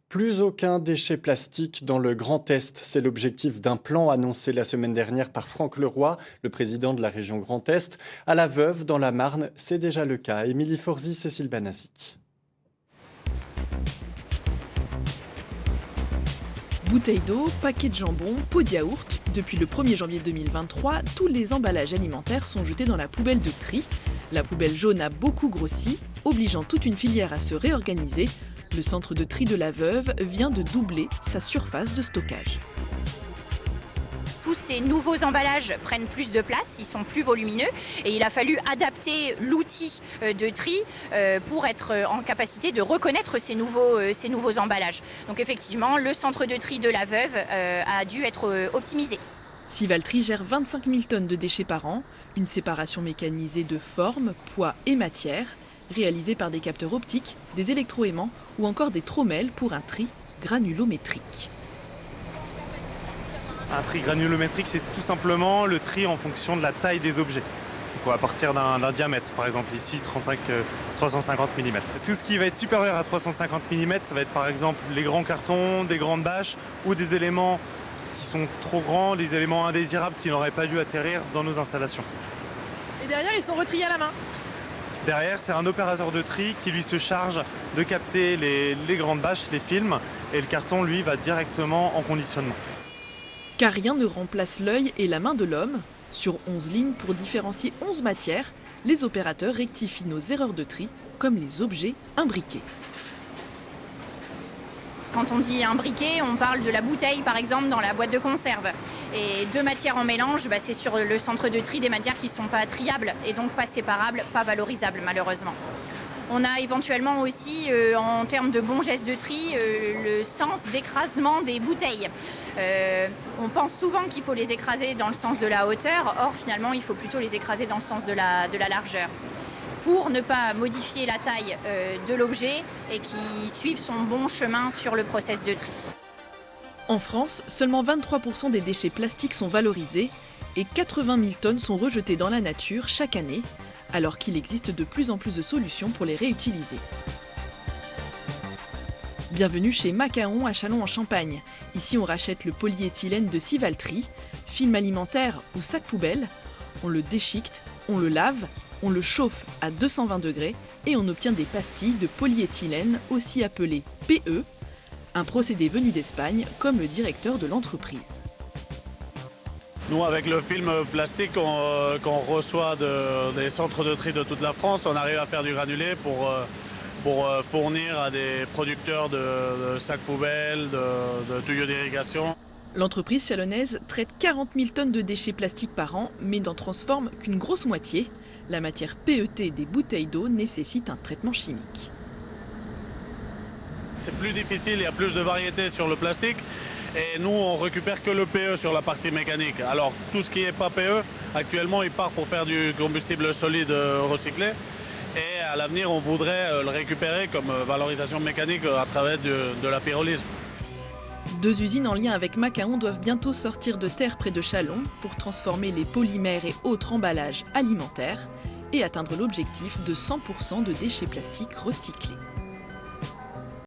Plus aucun déchet plastique dans le Grand Est. C'est l'objectif d'un plan annoncé la semaine dernière par Franck Leroy, le président de la région Grand Est. À La Veuve, dans la Marne, c'est déjà le cas. Émilie Forzi, Cécile Banasic. Bouteilles d'eau, paquets de jambon, pots de yaourt. Depuis le 1er janvier 2023, tous les emballages alimentaires sont jetés dans la poubelle de tri. La poubelle jaune a beaucoup grossi, obligeant toute une filière à se réorganiser. Le centre de tri de La Veuve vient de doubler sa surface de stockage. Tous ces nouveaux emballages prennent plus de place, ils sont plus volumineux et il a fallu adapter l'outil de tri pour être en capacité de reconnaître ces nouveaux emballages. Donc effectivement, le centre de tri de La Veuve a dû être optimisé. Sivaltri gère 25 000 tonnes de déchets par an, une séparation mécanisée de forme, poids et matière, réalisée par des capteurs optiques, des électroaimants ou encore des trommelles pour un tri granulométrique. Un tri granulométrique, c'est tout simplement le tri en fonction de la taille des objets. Donc à partir d'un diamètre, par exemple ici 350 mm. Tout ce qui va être supérieur à 350 mm, ça va être par exemple les grands cartons, des grandes bâches ou des éléments qui sont trop grands, des éléments indésirables qui n'auraient pas dû atterrir dans nos installations. Et derrière, ils sont retriés à la main. Derrière, c'est un opérateur de tri qui lui se charge de capter les grandes bâches, les films, et le carton, lui, va directement en conditionnement. Car rien ne remplace l'œil et la main de l'homme. Sur 11 lignes pour différencier 11 matières, les opérateurs rectifient nos erreurs de tri, comme les objets imbriqués. Quand on dit imbriqué, on parle de la bouteille par exemple dans la boîte de conserve. Et deux matières en mélange, c'est sur le centre de tri des matières qui ne sont pas triables et donc pas séparables, pas valorisables malheureusement. On a éventuellement aussi, en termes de bons gestes de tri, le sens d'écrasement des bouteilles. On pense souvent qu'il faut les écraser dans le sens de la hauteur, or finalement il faut plutôt les écraser dans le sens de la largeur, pour ne pas modifier la taille de l'objet et qu'il suive son bon chemin sur le process de tri. En France, seulement 23% des déchets plastiques sont valorisés et 80 000 tonnes sont rejetées dans la nature chaque année, alors qu'il existe de plus en plus de solutions pour les réutiliser. Bienvenue chez Macaon à Châlons-en-Champagne. Ici, on rachète le polyéthylène de Sivaltri, film alimentaire ou sac poubelle. On le déchiquette, on le lave, on le chauffe à 220 degrés et on obtient des pastilles de polyéthylène, aussi appelées PE, un procédé venu d'Espagne, comme le directeur de l'entreprise. Nous, avec le film plastique qu'on reçoit des centres de tri de toute la France, on arrive à faire du granulé pour fournir à des producteurs de sacs poubelles, de tuyaux d'irrigation. L'entreprise chalonnaise traite 40 000 tonnes de déchets plastiques par an, mais n'en transforme qu'une grosse moitié. La matière PET des bouteilles d'eau nécessite un traitement chimique. C'est plus difficile, il y a plus de variétés sur le plastique. Et nous, on récupère que le PE sur la partie mécanique. Alors, tout ce qui n'est pas PE, actuellement, il part pour faire du combustible solide recyclé. Et à l'avenir, on voudrait le récupérer comme valorisation mécanique à travers de la pyrolyse. Deux usines en lien avec Macaon doivent bientôt sortir de terre près de Châlons pour transformer les polymères et autres emballages alimentaires et atteindre l'objectif de 100% de déchets plastiques recyclés.